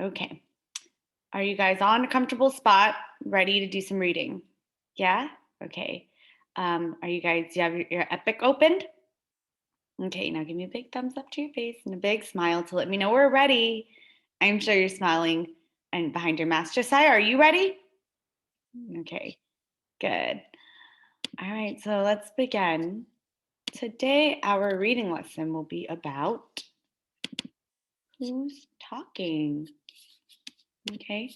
Okay. Are you guys on a comfortable spot, ready to do some reading? Yeah? Okay. Are you guys, you have your Epic opened? Okay, now give me a big thumbs up to your face and a big smile to let me know we're ready. I'm sure you're smiling and behind your mask. Josiah, are you ready? Okay, good. All right, so let's begin. Today, our reading lesson will be about who's talking. Okay,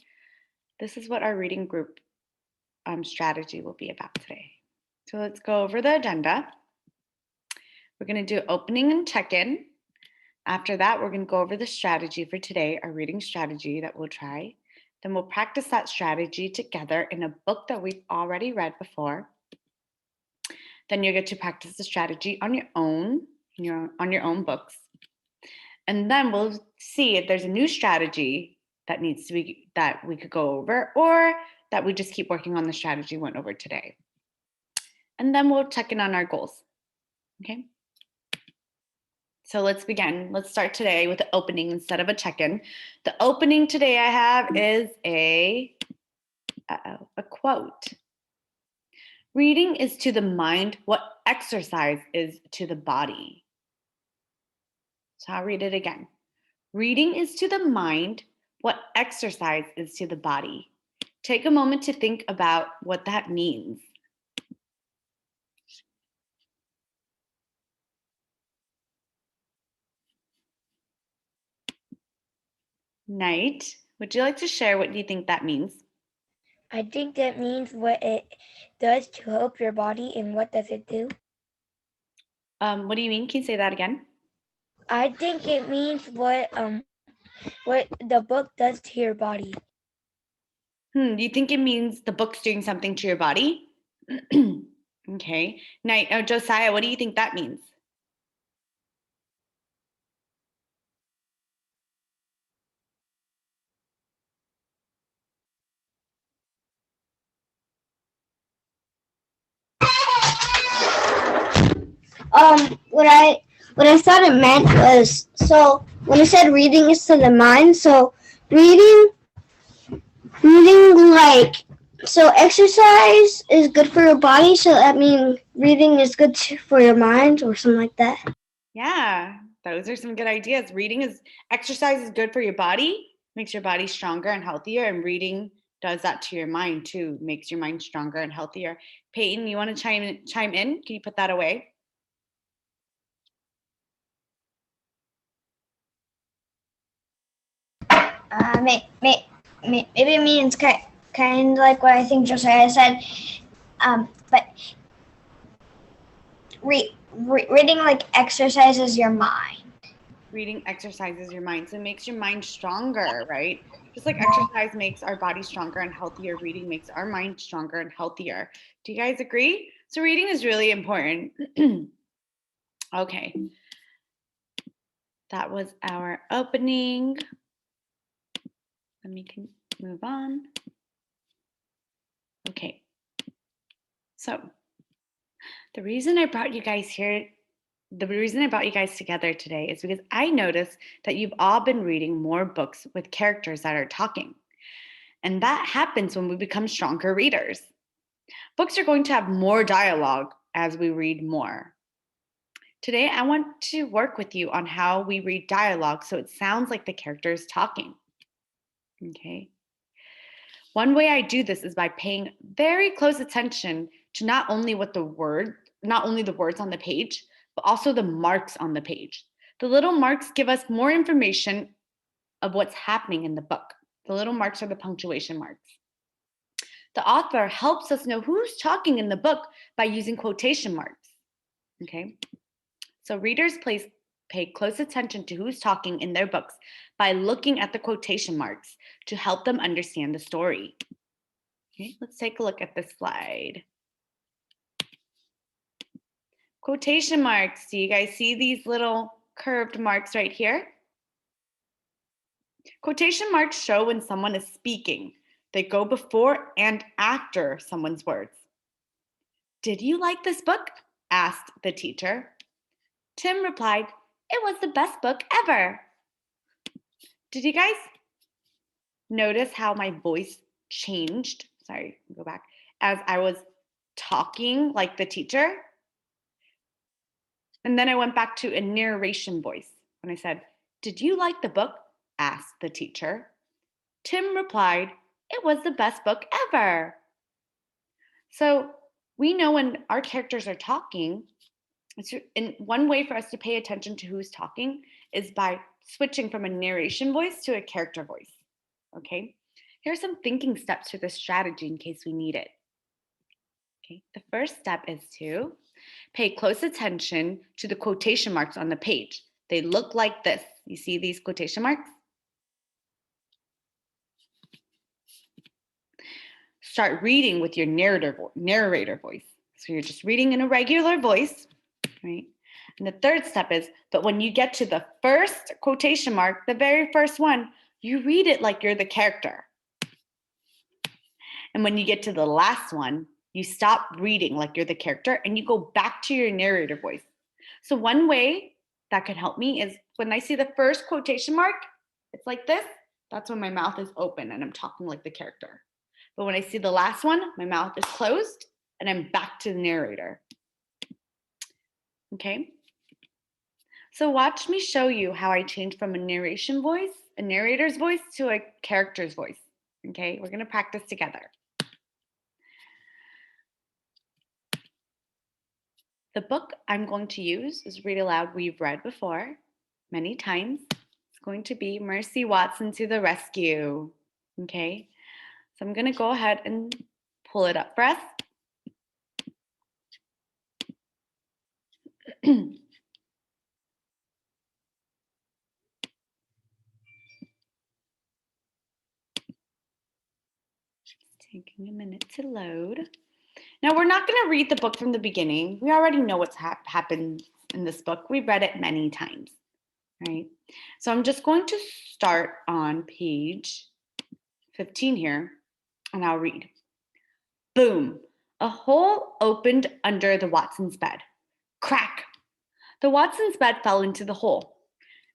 this is what our reading group strategy will be about today. So let's go over the agenda. We're going to do opening and check-in. After that, we're going to go over the strategy for today, our reading strategy that we'll try. Then we'll practice that strategy together in a book that we've already read before. Then you'll get to practice the strategy on your own, on your own books. And then we'll see if there's a new strategy that we could go over, or that we just keep working on the strategy we went over today. And then we'll check in on our goals. Okay. So let's begin. Let's start today with the opening instead of a check-in. The opening today I have is a quote. Reading is to the mind what exercise is to the body. So I'll read it again. Reading is to the mind what exercise is to the body. Take a moment to think about what that means. Knight, would you like to share what you think that means? I think that means what it does to help your body, and what does it do? What do you mean? Can you say that again? I think it means what the book does to your body. Do you think it means the book's doing something to your body? Okay. Now, Josiah, what do you think that means? What I thought it meant was, so when I said reading is to the mind, so reading like, so exercise is good for your body, so that means reading is good for your mind or something like that. Yeah, those are some good ideas. Exercise is good for your body, makes your body stronger and healthier, and reading does that to your mind too, makes your mind stronger and healthier. Peyton, you want to chime in? Can you put that away? Maybe it means kind of like what I think Josiah said, but reading like exercises your mind. Reading exercises your mind, so it makes your mind stronger, right? Just like exercise makes our body stronger and healthier, reading makes our mind stronger and healthier. Do you guys agree? So reading is really important. Okay. That was our opening. Let me move on. Okay. So the reason I brought you guys together today is because I noticed that you've all been reading more books with characters that are talking. And that happens when we become stronger readers. Books are going to have more dialogue as we read more. Today, I want to work with you on how we read dialogue so it sounds like the character is talking. Okay. One way I do this is by paying very close attention to not only the words on the page, but also the marks on the page. The little marks give us more information of what's happening in the book. The little marks are the punctuation marks. The author helps us know who's talking in the book by using quotation marks. Okay? So readers pay close attention to who's talking in their books by looking at the quotation marks to help them understand the story. Okay, let's take a look at this slide. Quotation marks. Do you guys see these little curved marks right here? Quotation marks show when someone is speaking. They go before and after someone's words. Did you like this book? Asked the teacher. Tim replied, "It was the best book ever." Did you guys notice how my voice changed. Sorry, go back. As I was talking like the teacher. And then I went back to a narration voice when I said, "Did you like the book?" asked the teacher. Tim replied, "It was the best book ever." So we know when our characters are talking, and one way for us to pay attention to who's talking is by switching from a narration voice to a character voice. Okay, here are some thinking steps for this strategy in case we need it. Okay, the first step is to pay close attention to the quotation marks on the page. They look like this. You see these quotation marks? Start reading with your narrator voice. So you're just reading in a regular voice, right? And the third step is, but when you get to the first quotation mark, the very first one, you read it like you're the character. And when you get to the last one, you stop reading like you're the character and you go back to your narrator voice. So one way that could help me is when I see the first quotation mark, it's like this. That's when my mouth is open and I'm talking like the character. But when I see the last one, my mouth is closed and I'm back to the narrator. Okay? So watch me show you how I change from a narration voice, a narrator's voice, to a character's voice. Okay? We're going to practice together. The book I'm going to use is Read Aloud we've read before many times. It's going to be Mercy Watson to the Rescue. Okay? So I'm going to go ahead and pull it up for us. Taking a minute to load. Now, we're not going to read the book from the beginning. We already know what's happened in this book. We've read it many times, right? So I'm just going to start on page 15 here, and I'll read. Boom! A hole opened under the Watson's bed. Crack! The Watson's bed fell into the hole.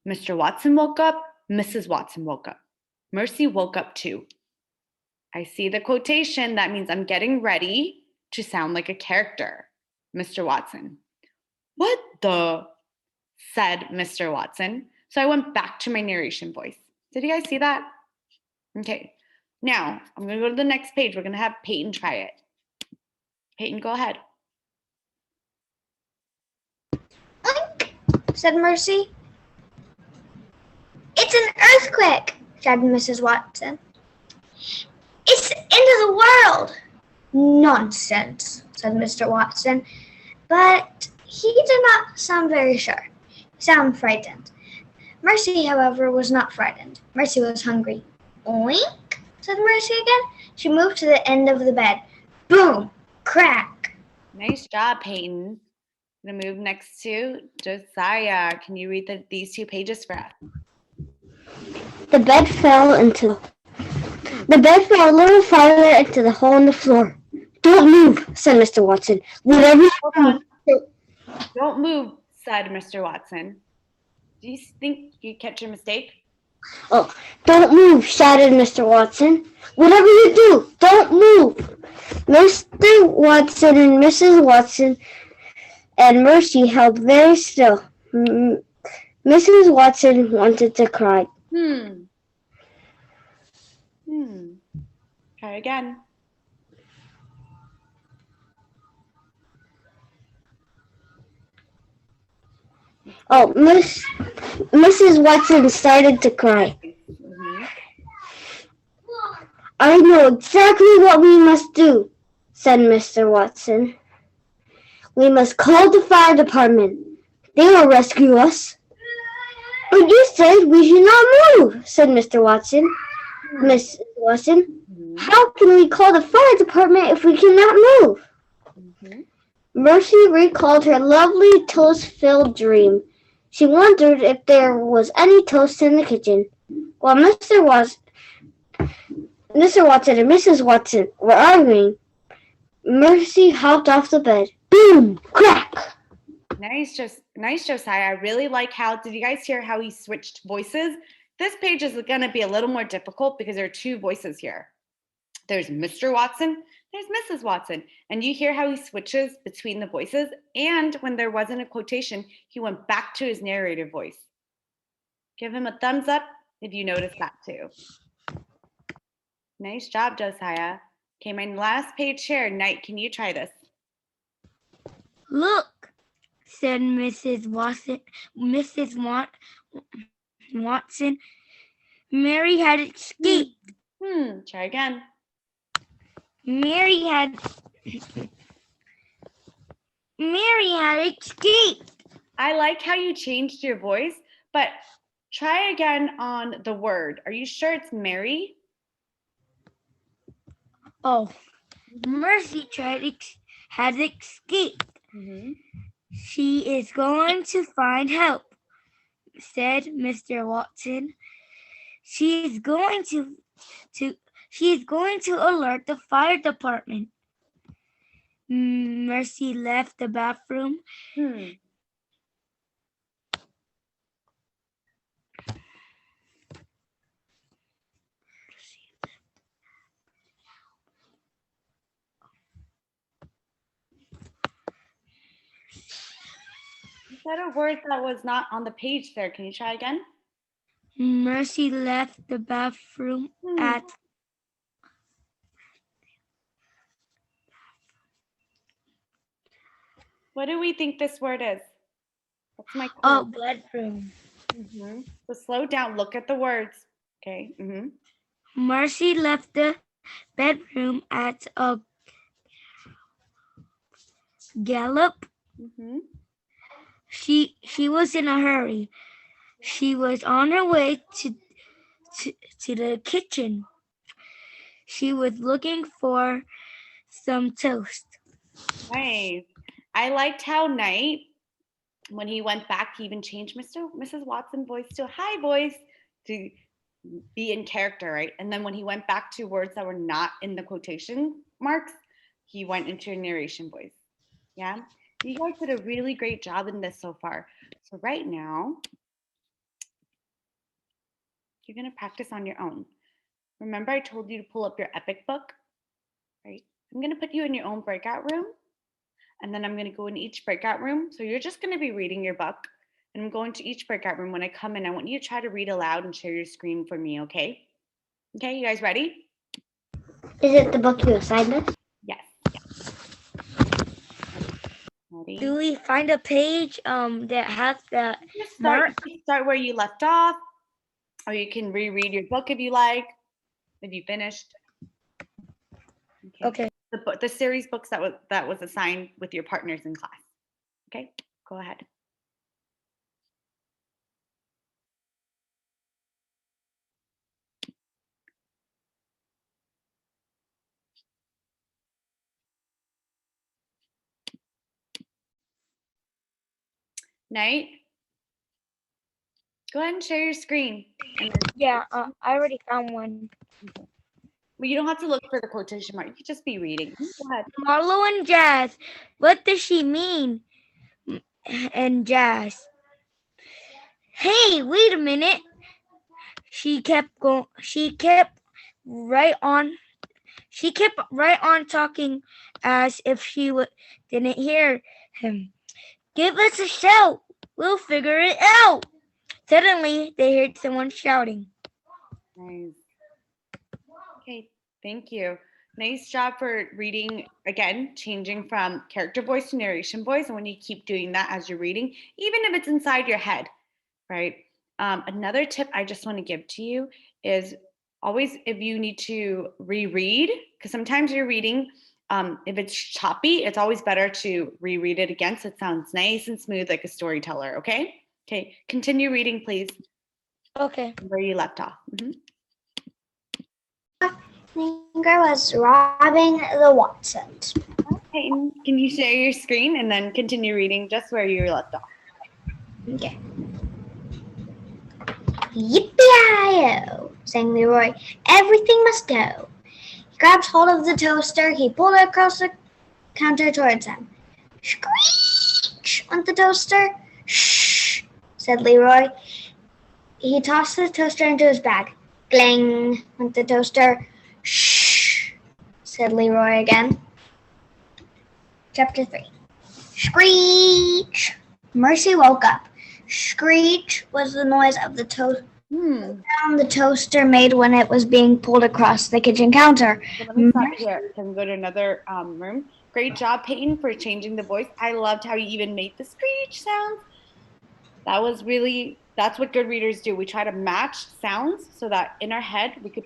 Mr. Watson woke up. Mrs. Watson woke up. Mercy woke up too. I see the quotation. That means I'm getting ready to sound like a character. Mr. Watson. What the? Said Mr. Watson. So I went back to my narration voice. Did you guys see that? Okay. Now, I'm going to go to the next page. We're going to have Peyton try it. Peyton, go ahead. Oink, said Mercy. It's an earthquake, said Mrs. Watson. It's the end of the world. Nonsense, said Mr. Watson. But he did not sound very sure. He sounded frightened. Mercy, however, was not frightened. Mercy was hungry. Oink, said Mercy again. She moved to the end of the bed. Boom, crack. Nice job, Peyton. I'm going to move next to Josiah. Can you read these 2 pages for us? The bed fell a little farther into the hole in the floor. Don't move, said Mr. Watson. Whatever you do. Don't move, said Mr. Watson. Do you think you catch a mistake? Oh, don't move, shouted Mr. Watson. Whatever you do, don't move. Mr. Watson and Mrs. Watson and Mercy held very still. Mrs. Watson wanted to cry. Try again. Oh, Mrs. Watson started to cry. I know exactly what we must do, said Mr. Watson. We must call the fire department. They will rescue us. But you said we should not move, said Mr. Watson. Mrs. Watson, how can we call the fire department if we cannot move? Mercy recalled her lovely toast-filled dream. She wondered if there was any toast in the kitchen. While Mr. Watson and Mrs. Watson were arguing, Mercy hopped off the bed. Boom! Crack! Nice, Josiah. I really like how, did you guys hear how he switched voices? This page is going to be a little more difficult because there are two voices here. There's Mr. Watson, there's Mrs. Watson. And you hear how he switches between the voices. And when there wasn't a quotation, he went back to his narrator voice. Give him a thumbs up if you noticed that too. Nice job, Josiah. Okay, my last page here. Knight, can you try this? Look, said Mrs. Watson. Watson. Mary had escaped. Try again. Mary had escaped. I like how you changed your voice, but try again on the word. Are you sure it's Mary? Oh, Mercy had escaped. She is going to find help, said Mr. Watson. She is going to alert the fire department. Mercy left the bathroom. You said a word that was not on the page there. Can you try again? Mercy left the bathroom at. What do we think this word is? What's my clue? Oh, bedroom. So slow down. Look at the words. Okay. Mercy left the bedroom at a gallop. She was in a hurry. She was on her way to the kitchen. She was looking for some toast. Nice. I liked how Knight, when he went back, he even changed Mrs. Watson's voice to hi voice to be in character, right? And then when he went back to words that were not in the quotation marks, he went into a narration voice. Yeah. You guys did a really great job in this so far. So right now, you're going to practice on your own. Remember I told you to pull up your epic book, right? I'm going to put you in your own breakout room, and then I'm going to go in each breakout room. So you're just going to be reading your book, and I'm going to each breakout room. When I come in, I want you to try to read aloud and share your screen for me, okay? Okay, you guys ready? Is it the book you assigned us? Yes. Ready? Do we find a page that has the mark? Start where you left off, or you can reread your book if you like, if you finished. Okay. The series books that was assigned with your partners in class. Okay, go ahead. Knight, go ahead and share your screen. Yeah, I already found one. Well, you don't have to look for the quotation mark. You can just be reading. Go ahead. Marlo and Jazz. What does she mean? And Jazz. Hey, wait a minute. She kept right on talking as if she didn't hear him. Give us a shout. We'll figure it out. Suddenly, they heard someone shouting. Nice. Okay, thank you. Nice job for reading, again, changing from character voice to narration voice. And when you keep doing that as you're reading, even if it's inside your head, right? Another tip I just want to give to you is always, if you need to reread, because sometimes you're reading, if it's choppy, it's always better to reread it again so it sounds nice and smooth like a storyteller, okay? Okay, continue reading, please. Okay. Where you left off. Finger was robbing the Watsons. Okay, can you share your screen and then continue reading just where you left off? Okay. Yippee-yi-yo, sang Leroy. Everything must go. He grabbed hold of the toaster. He pulled it across the counter towards him. Screech, went the toaster. Shh, said Leroy. He tossed the toaster into his bag. Gling went the toaster. Shh, said Leroy again. Chapter 3. Screech! Mercy woke up. Screech was the noise of the toaster. The toaster made when it was being pulled across the kitchen counter. So let me stop here. Can we go to another room? Great job, Peyton, for changing the voice. I loved how you even made the screech sounds. That's what good readers do. We try to match sounds so that in our head we could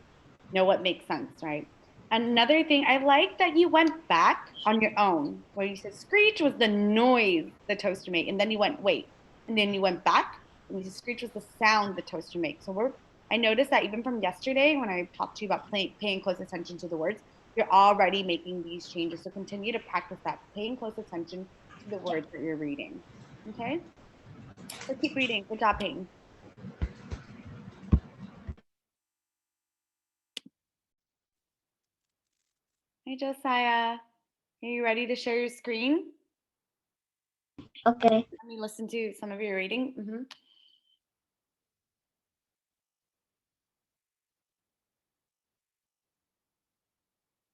know what makes sense, right? Another thing, I like that you went back on your own, where you said screech was the noise the toaster made, and then you went, wait, and then you went back, and you said screech was the sound the toaster makes. So I noticed that even from yesterday when I talked to you about paying close attention to the words, you're already making these changes. So continue to practice that, paying close attention to the words that you're reading, okay? So keep reading. Good job, Peyton. Hey, Josiah. Are you ready to share your screen? Okay. Let me listen to some of your reading.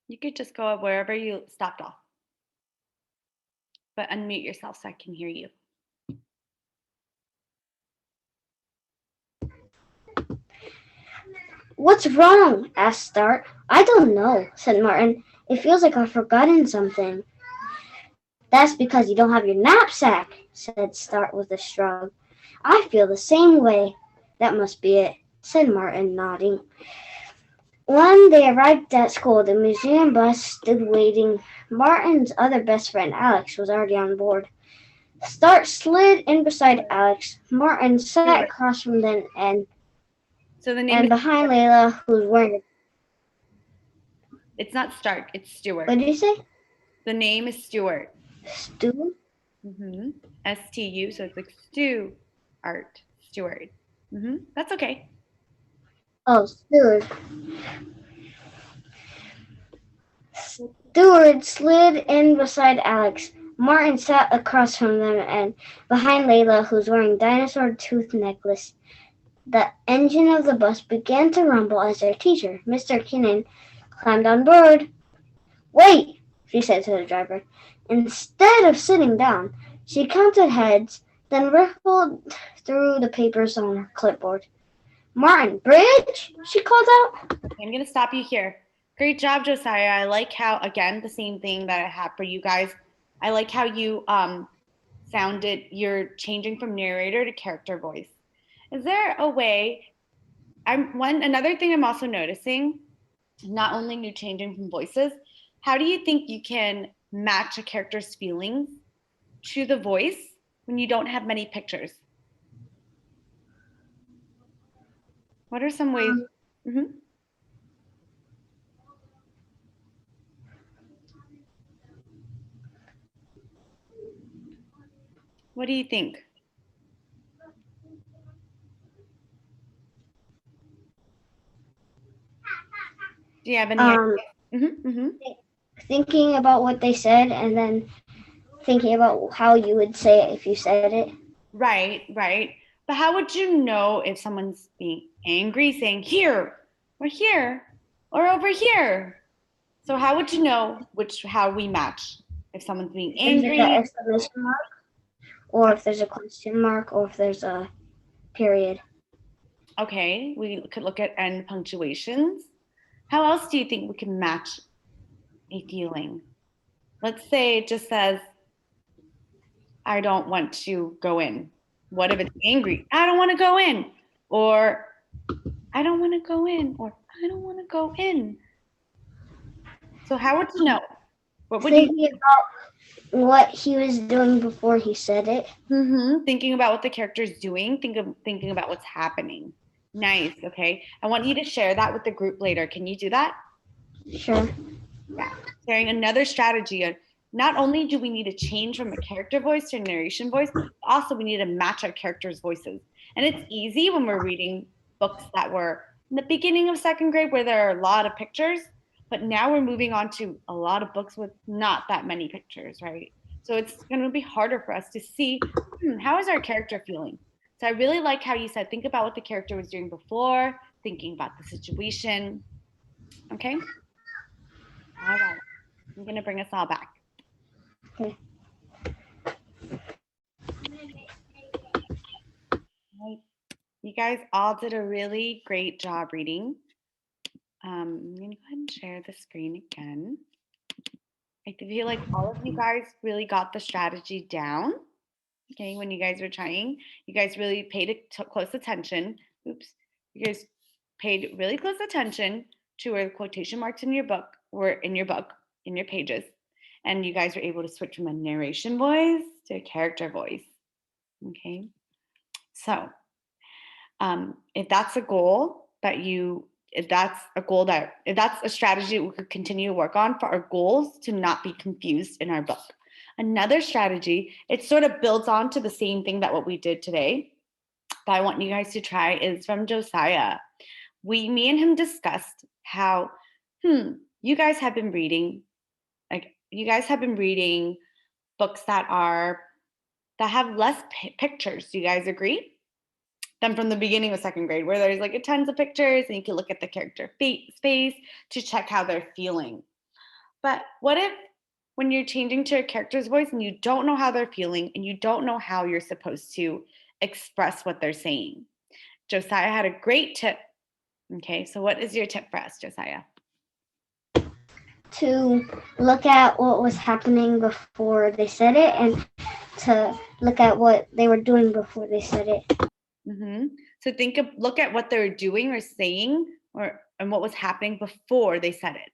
You could just go wherever you stopped off, but unmute yourself so I can hear you. What's wrong? asked Start. I don't know, said Martin. It feels like I've forgotten something. That's because you don't have your knapsack, said Start with a shrug. I feel the same way. That must be it, said Martin, nodding. When they arrived at school, the museum bus stood waiting. Martin's other best friend, Alex, was already on board. Start slid in beside Alex. Martin sat across from them and behind Layla, who was wearing It's not Stark, it's Stewart. What did you say? The name is Stewart. Stu? S-T-U, so it's like Stu Art. Stewart. That's okay. Oh, Stewart. Stewart slid in beside Alex. Martin sat across from them and behind Layla, who was wearing a dinosaur tooth necklace. The engine of the bus began to rumble as their teacher, Mr. Kinnan, climbed on board. Wait, she said to the driver. Instead of sitting down, she counted heads, then riffled through the papers on her clipboard. Martin, bridge? She called out. I'm going to stop you here. Great job, Josiah. I like how, again, the same thing that I have for you guys. I like how you you're changing from narrator to character voice. Is there a way, another thing I'm also noticing, not only you changing from voices, how do you think you can match a character's feelings to the voice when you don't have many pictures? What are some ways? What do you think? Do you have any ideas? Thinking about what they said and then thinking about how you would say it if you said it. Right. But how would you know if someone's being angry, saying here, or over here? So how would you know how we match? If someone's being angry? Is there an exclamation mark? Or if there's a question mark, or if there's a period. Okay, we could look at end punctuations. How else do you think we can match a feeling? Let's say it just says, I don't want to go in. What if it's angry? I don't want to go in. Or I don't want to go in. Or I don't want to go in. So how would you know? What would Thinking about what he was doing before he said it. Thinking about what the character is doing. Thinking about what's happening. Nice. Okay. I want you to share that with the group later. Can you do that? Sure. Yeah. Sharing another strategy. Not only do we need to change from a character voice to a narration voice, but also we need to match our characters' voices. And it's easy when we're reading books that were in the beginning of second grade where there are a lot of pictures, but now we're moving on to a lot of books with not that many pictures, right? So it's going to be harder for us to see, how is our character feeling? So I really like how you said, think about what the character was doing before, thinking about the situation. Okay? All right. I'm going to bring us all back. Okay. Right. You guys all did a really great job reading. I'm going to go ahead and share the screen again. I feel like all of you guys really got the strategy down. Okay, when you guys were trying, you guys really paid close attention. Oops. You guys paid really close attention to where the quotation marks in your book were in your pages. And you guys were able to switch from a narration voice to a character voice. Okay. So if that's a goal that if that's a strategy we could continue to work on for our goals to not be confused in our book. Another strategy, it sort of builds on to the same thing that what we did today, that I want you guys to try is from Josiah. Me and him discussed how, you guys have been reading books that have less pictures. Do you guys agree? Than from the beginning of second grade, where there's like a tons of pictures and you can look at the character face to check how they're feeling. But what if when you're changing to a character's voice and you don't know how they're feeling and you don't know how you're supposed to express what they're saying? Josiah had a great tip. Okay, so what is your tip for us, Josiah? To look at what was happening before they said it and to look at what they were doing before they said it. So look at what they were doing or saying and what was happening before they said it.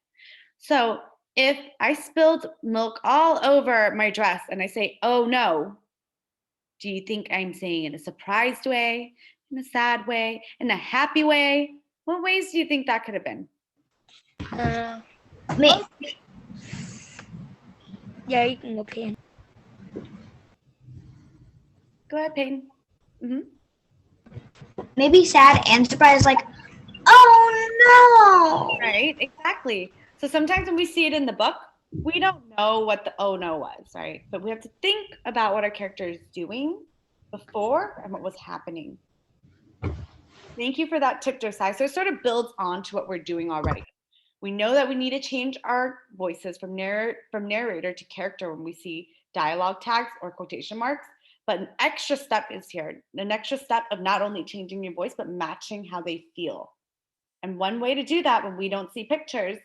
So if I spilled milk all over my dress and I say, oh no, do you think I'm saying in a surprised way, in a sad way, in a happy way? What ways do you think that could have been? Me. Yeah, you can go, Payne. Go ahead, Payne. Maybe sad and surprised, like, oh no. Right, exactly. So sometimes when we see it in the book, we don't know what the oh no was, right? But we have to think about what our character is doing before and what was happening. Thank you for that tip, Josiah. So it sort of builds on to what we're doing already. We know that we need to change our voices from narrator to character when we see dialogue tags or quotation marks. But an extra step is here, an extra step of not only changing your voice, but matching how they feel. And one way to do that when we don't see pictures,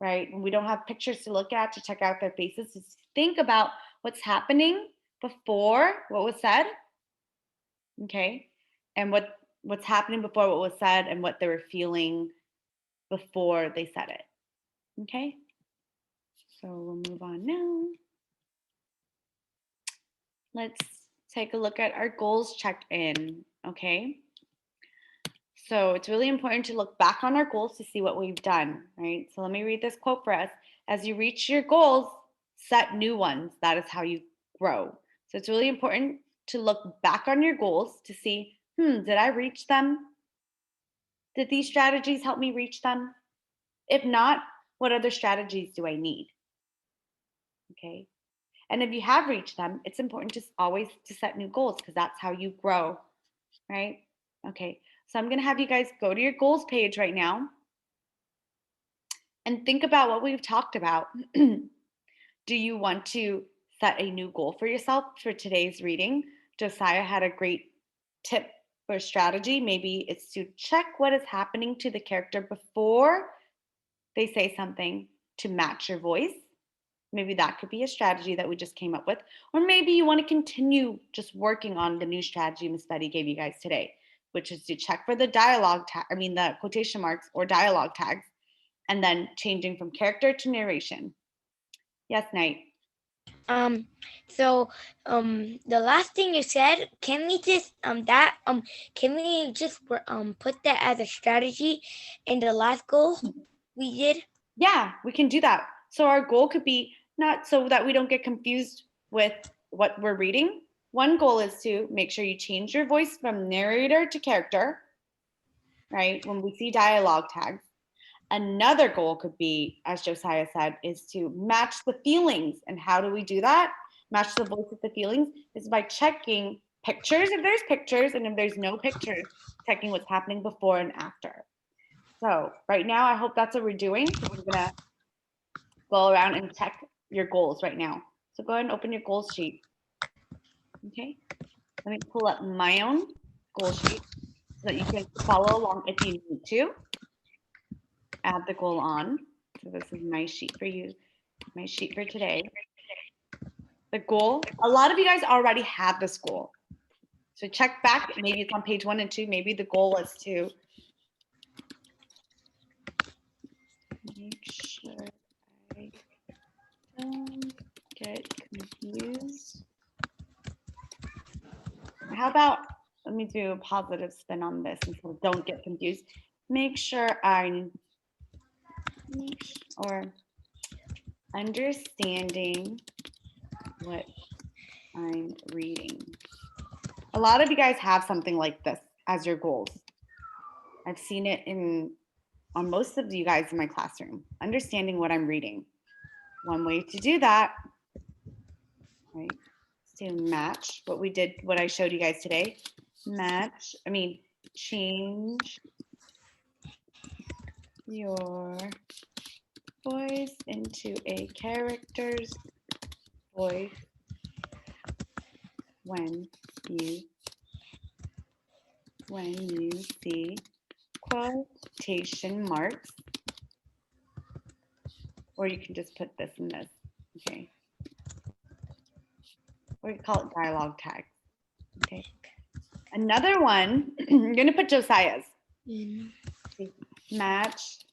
right? When we don't have pictures to look at to check out their faces, is think about what's happening before what was said, okay? And what's happening before what was said and what they were feeling before they said it, okay? So we'll move on now. Let's take a look at our goals check-in, okay? So it's really important to look back on our goals to see what we've done, right? So let me read this quote for us. As you reach your goals, set new ones. That is how you grow. So it's really important to look back on your goals to see, did I reach them? Did these strategies help me reach them? If not, what other strategies do I need? Okay. And if you have reached them, it's important to always to set new goals because that's how you grow, right? Okay. So I'm going to have you guys go to your goals page right now and think about what we've talked about. Do you want to set a new goal for yourself for today's reading? Josiah had a great tip or strategy. Maybe it's to check what is happening to the character before they say something to match your voice. Maybe that could be a strategy that we just came up with. Or maybe you want to continue just working on the new strategy Miss Betty gave you guys today, which is to check for the the quotation marks or dialogue tags, and then changing from character to narration. Yes, Knight. So the last thing you said, can we just put that as a strategy in the last goal we did? Yeah, we can do that. So our goal could be not so that we don't get confused with what we're reading. One goal is to make sure you change your voice from narrator to character, right? When we see dialogue tags. Another goal could be, as Josiah said, is to match the feelings. And how do we do that? Match the voice with the feelings is by checking pictures if there's pictures, and if there's no pictures, checking what's happening before and after. So right now, I hope that's what we're doing. So we're gonna go around and check your goals right now. So go ahead and open your goals sheet. Okay, let me pull up my own goal sheet so that you can follow along if you need to. Add the goal on. So this is my sheet for you, my sheet for today. The goal, a lot of you guys already have this goal. So check back, maybe it's on page 1 and 2. Maybe the goal is to make sure I don't get confused. How about, let me do a positive spin on this instead of don't get confused. Make sure or understanding what I'm reading. A lot of you guys have something like this as your goals. I've seen it on most of you guys in my classroom. Understanding what I'm reading. One way to do that, right, is to match what we did, what I showed you guys today. Change your voice into a character's voice when you see quotation marks, or you can just put this in this, okay? We call it dialogue tag, okay? Another one, you're gonna put Josiah's. Match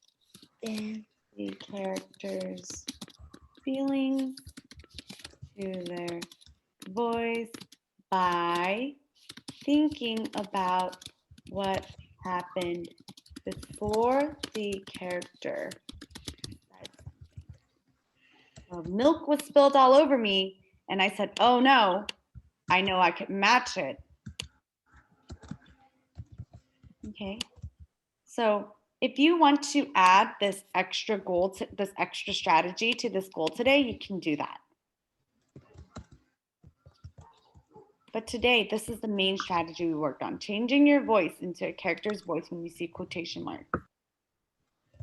the character's feelings to their voice by thinking about what happened before the character said something. So milk was spilled all over me, and I said, oh no, I know I could match it. Okay, so if you want to add this extra goal, to this extra strategy to this goal today, you can do that. But today, this is the main strategy we worked on, changing your voice into a character's voice when you see quotation marks.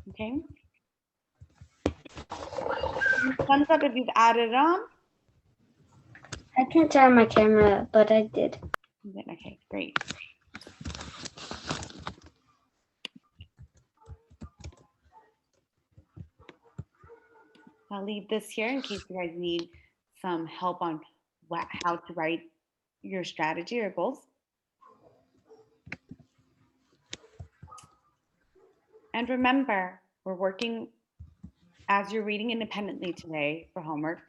Okay? Thumbs up if you've added it on. I can't turn my camera, but I did. Okay, great. I'll leave this here in case you guys need some help on how to write your strategy or goals. And remember, we're working as you're reading independently today for homework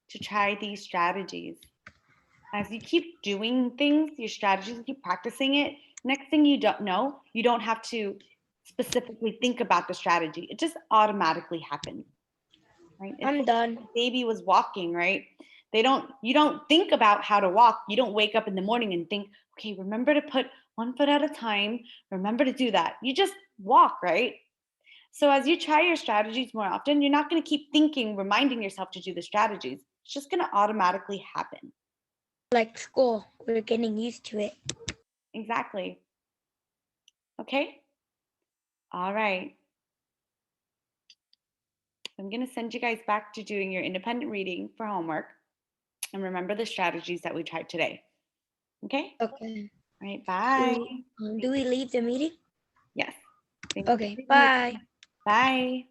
to try these strategies. As you keep doing things, your strategies, keep practicing it, next thing you don't know, you don't have to specifically think about the strategy. It just automatically happens. Right? I'm done. Baby was walking, right? You don't think about how to walk. You don't wake up in the morning and think, okay, remember to put one foot at a time. Remember to do that. You just walk, right? So as you try your strategies more often, you're not going to keep thinking, reminding yourself to do the strategies. It's just going to automatically happen. Like school, we're getting used to it. Exactly. Okay? All right. I'm going to send you guys back to doing your independent reading for homework. And remember the strategies that we tried today. Okay? Okay. All right, bye. Do we leave the meeting? Yes. Okay, bye. Bye.